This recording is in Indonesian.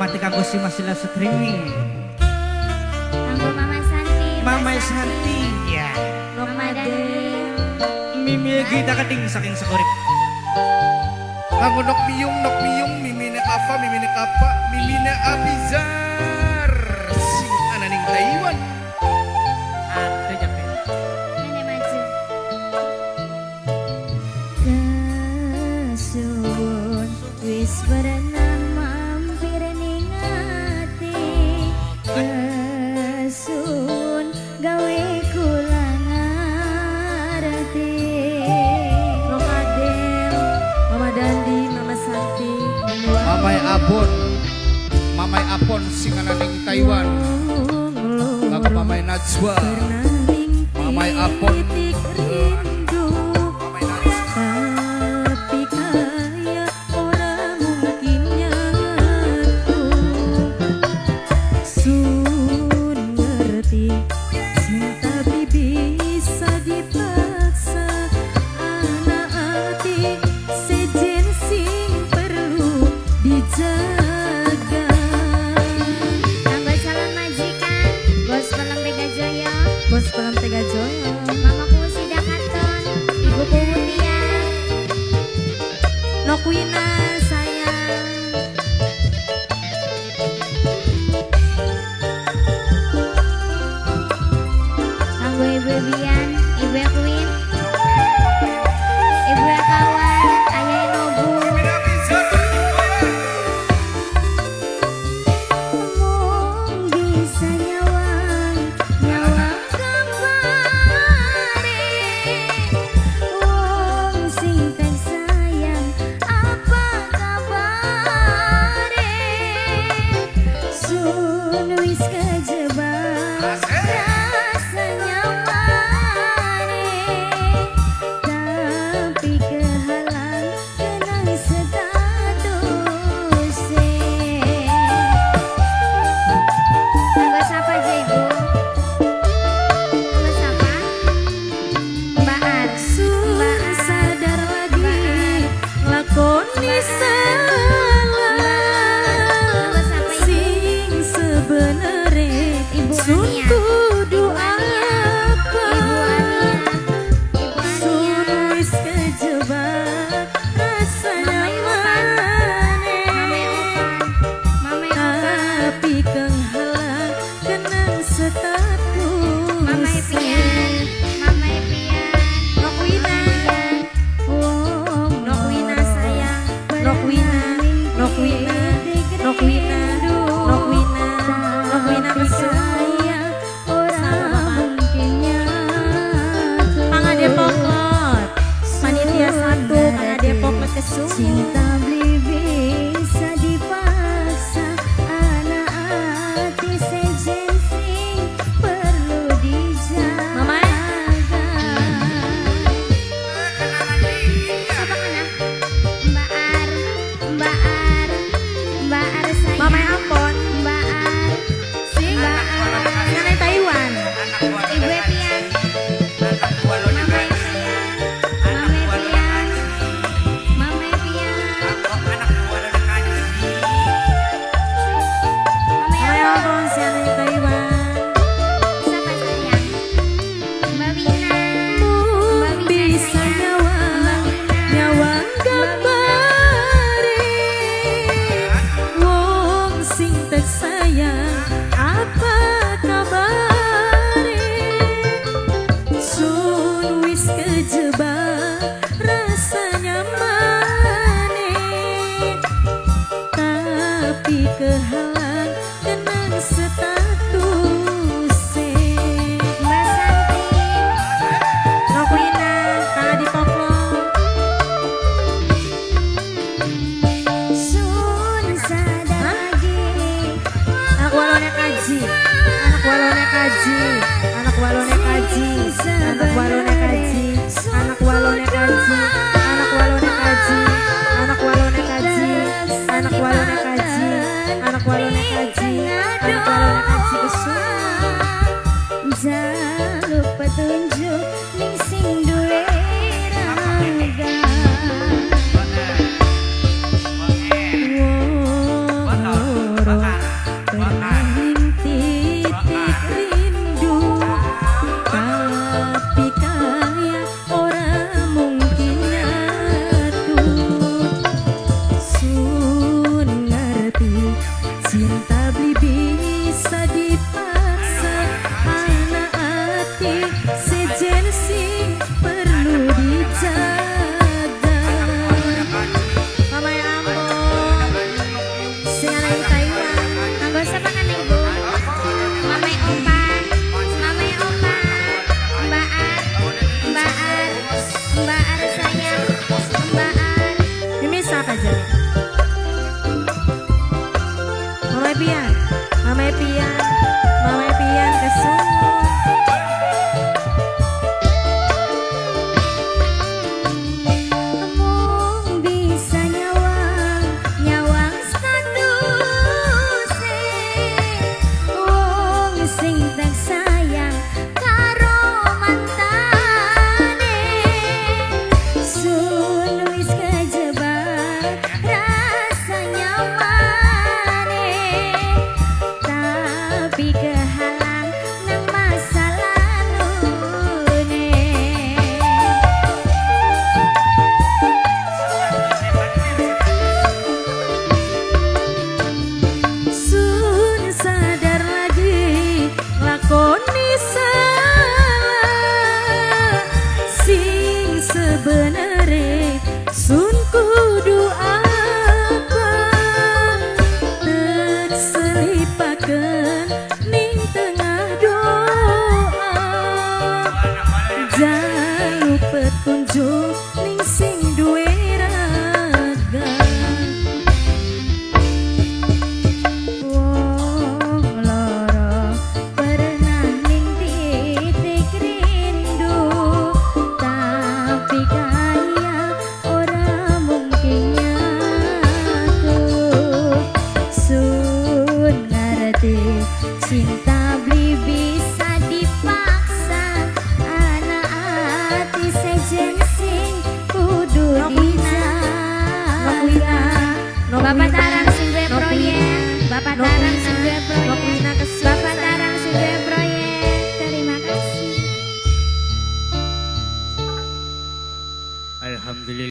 hormati kanggo si Masila streaming. Kanggo Mama Santi. Mama Santi ya. Mama Daniel. Mimi kita kading saking sekurip. Kanggo nok miyung, mimine Afa, mimine Kapa, mimine Abizar. Sing ananing Taiwan. Ada jape. Nenek maju. Kasuwun wis berenang mampir ning ati. Kesun gawe kula ngarti. Mama Del, Mama Dandi, Mama Santi, Mamai Apon sing ananing Taiwan. Kanggo Mamai Najwa, Mamai Apon. Mamai Najwa. tapi kaya ora mungkin nyatu. Sun ngerti cinta bisa dipaksa. Anak hati sejen sing perlu dijaga. Kanggo calon majikan, Bos Pelem Tega Joyo. Bos Pelem Tega Joyo, Mamaku Sida Katon, Ibuku Mutia. Nokwina sayang. Kanggo Ibu Bian, Ibu Queen, Ibu Kawan, Ayah Nobu. Mimine Abizar. Mung bisa nyawang kembali. Wong sing tersayang, apa kabare? Sun wis kejebak rasa nyamane, tapi kehalang kenang statusé. Tanggal siapa aja Ibu? Tanggal siapa? Mbak Ar. Sun sadar lagi lakoni salah. Tanggal siapa Ibu? Sing sebenere Ibu Sun Ania. kudu Ibu Ania. apa? Ibu Ania. Ibu Sun Ania. wis kejebak rasa Mama Yopan. nyamane, Mama Yopan. Mama Yopan. tapi kenghalang kenang status. Mama Epian. Mama Epian. Nokwina, Wong Nokwina sayang, Nokwina, Nokwina, Nokwina, Nokwina, Nokwina mesum. Mangga Depok Lot, panitia 1 Mangga Depok Lot kesum. Cinta beli bisa dipaksa, anak hati sejen sing perlu dijaga. Mama. Siapa kena? Mbak Ar, Mbak Ar, Mbak Ar sayang. Mama Ampon, Mbak Ar, Mbak Ar. Nane Taiwan. Ibu Epian, Mama Epian, Mama Epian, Mama Epian. beli bisa dipaksa anak hati sejen sing kudu dijak. Bapak Tarang sing duwe proyek, Bapak Tarang sing duwe proyek, Bapak